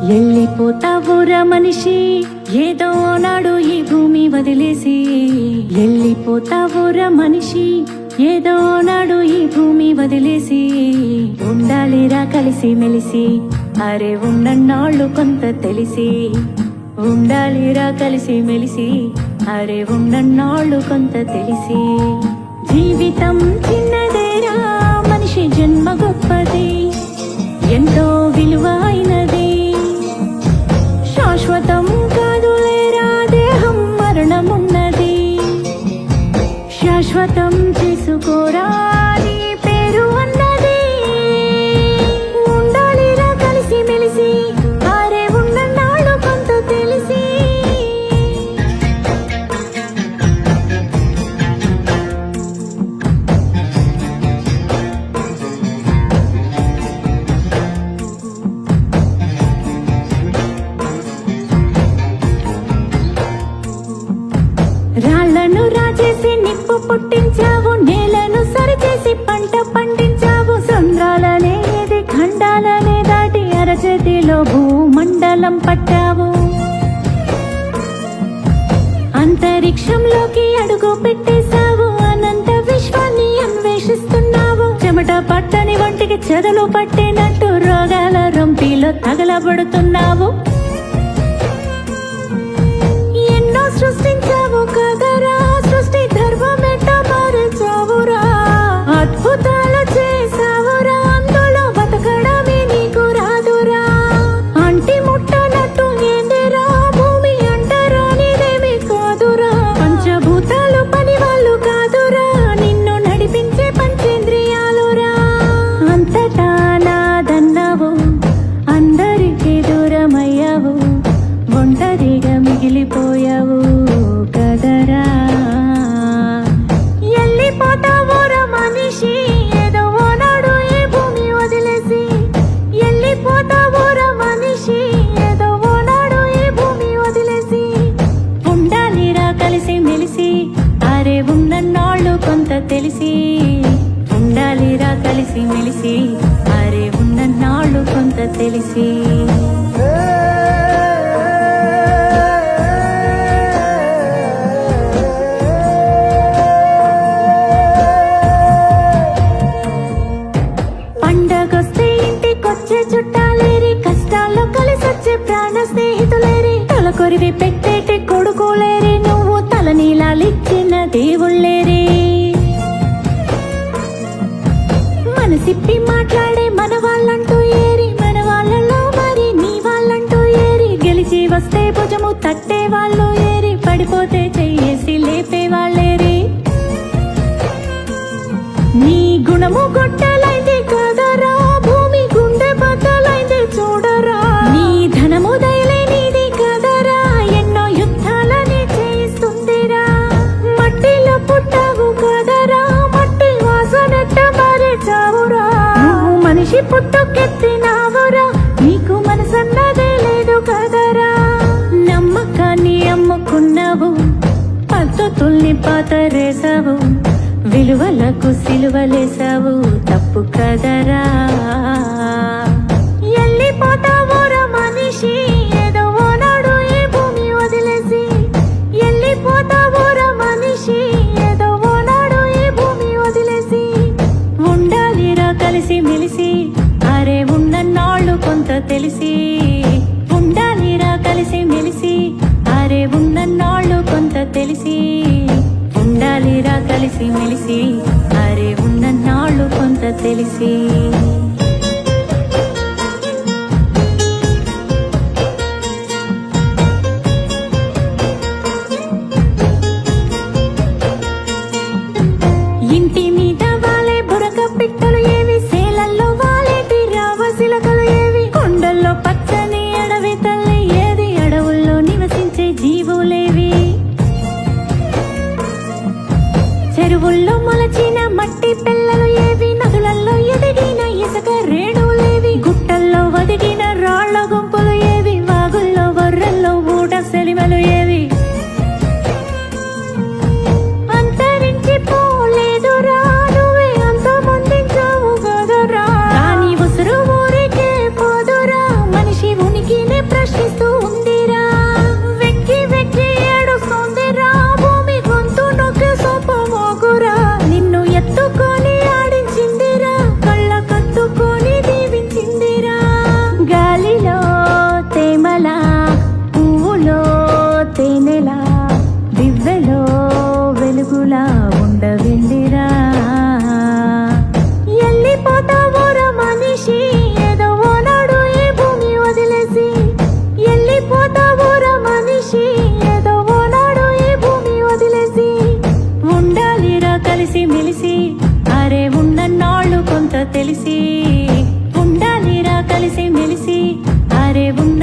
వెళ్ళిపోతావురా మనిషి ఏదో నాడు ఈ భూమి వదిలేసి. వెళ్ళిపోతావురా మనిషి ఏదో నాడు ఈ భూమి వదిలేసి. ఉండాలిరా కలిసి మెలిసి అరే ఉన్నన్నాళ్ళు కొంత తెలిసి. ఉండాలిరా కలిసి మెలిసి అరే ఉన్నన్నాళ్ళు కొంత తెలిసి. జీవితం చిన్నదేరా మనిషి జన్మ గొప్పది ఎంతో విలువైనది. శాశ్వతం కాదులేరా దేహం మరణమున్నది. శాశ్వతం చేసుకోరా నీ పేరు అన్నది. ఉండాలిరా కలిసి మెలిసి అరే ఉన్నన్నాళ్ళు కొంత తెలిసి. రాళ్లను రాజేసి నిప్పు పుట్టించావు, నేలను సరిచేసి పంట పండించావు. సంద్రాలనే ఏది ఖండాలనే దాటి అరచేతిలో భూమండలం పట్టావు. అంతరిక్షంలోకి అడుగు పెట్టేశావు, అనంత విశ్వాన్ని అన్వేషిస్తున్నావు. చెమట పట్టని వంటికి చెదలు పట్టినట్టు రోగాల రొంపిలో తగలబడుతున్నావు. ఎన్నో సృష్టించావు కదరా, సృష్టి ధర్మమెట్ట మార్చావురా. అద్భుతాలు చేసావురా, అందులో బతకడమే నీకు రాదురా. అంటి ముట్టనట్టు ఏందిరా భూమి అంటారా నీదేమి కాదురా. పంచభూతాలు పని వాళ్ళు కాదురా, నిన్ను నడిపించే పంచేంద్రియాలురా. అంతటా నాదన్నావు, అందరికీ దూరమయ్యావు, ఒంటరిగా మిగిలిపోయావు కదరా. వెళ్ళిపోతావురా మనిషి ఏదో నాడు ఈ భూమి వదిలేసి. వెళ్ళిపోతావురా మనిషి ఏదో నాడు ఈ భూమి వదిలేసి. ఉండాలిరా కలిసి మెలిసి అరే ఉన్నన్నాళ్ళు కొంత తెలిసి. ఉండాలిరా కలిసి మెలిసి అరే ఉన్నన్నాళ్ళు కొంత తెలిసి. పండగొస్తే ఇంటికొచ్చే చుట్టాలేరి, కష్టాల్లో కలిసొచ్చే ప్రాణ స్నేహితులేరి. తలకొరివి పెట్టేటి కొడుకులేరి, నువ్వు తలనీలాలిచ్చిన దేవుళ్ళేరి. మనసిప్పి మాట్లాడే మన వాళ్ళంటూ ఏరి, మన వాళ్ళలో మరి నీ వాళ్ళంటూ ఏరి. గెలిచి వస్తే భుజము తట్టే వాళ్ళు ఏరి, పడిపోతే చెయ్యేసి లేపే వాళ్ళేరి. నీ గుణము గొడ్డలైంది కదరా, భూమి గుండె బద్దలైంది చూడరా. నీ ధనము దయలేనిది కదరా, ఎన్నో యుద్ధాలని చేయిస్తుందిరా. మట్టిలో పుట్టావు కదరా, మట్టి వాసనట్ట మారేచావురా. నువ్వు మనిషి పుట్టుకెత్తినావురా, నీకు మనసన్నదే లేదు కదరా. నమ్మకాన్ని అమ్ముకున్నావు, పద్ధతుల్ని పాతరేసావు, విలువలకు సిలువలేసావు, తప్పు కదరా. వెళ్ళిపోతావురా మనిషి ఏదో నాడు ఈ భూమి వదిలేసి. వెళ్ళిపోతావురా మనిషి ఏదో నాడు ఈ భూమి వదిలేసి. ఉండాలిరా కలిసి మెలిసి అరే ఉన్నన్నాళ్ళు కొంత తెలిసి. ఉండాలిరా కలిసి మెలిసి అరే ఉన్నన్నాళ్ళు కొంత తెలిసి. ఉండాలిరా కలిసి మెలిసి అరే ఉన్నన్నాళ్ళు కొంత తెలిసి. ఇంటి మీద వాలే బురక పిట్టలు ఏవి, సేలల్లో వాలేటి రావసిలకలు ఏవి. కొండల్లో పచ్చని అడవి తల్లి ఏది, అడవుల్లో నివసించే జీవులేవి. చెరువుల్లో మొలచిన మట్టి పిల్లలు ఏవి, నదులలో ఎదిగిన ఇసుక రేణువులేవి. గుట్టల్లో వదిగిన రాళ్ల గుంపులు ఏవి, వాగుల్లో వర్రల్లో ఊట సెలిమలు ఏవి. అంతరించి పోలేదురా, నువ్వే అంతమొందించావు కదరా. కానీ ఉసురు ఊరికే పోదురా, మనిషి ఉనికినే ఉండవెండి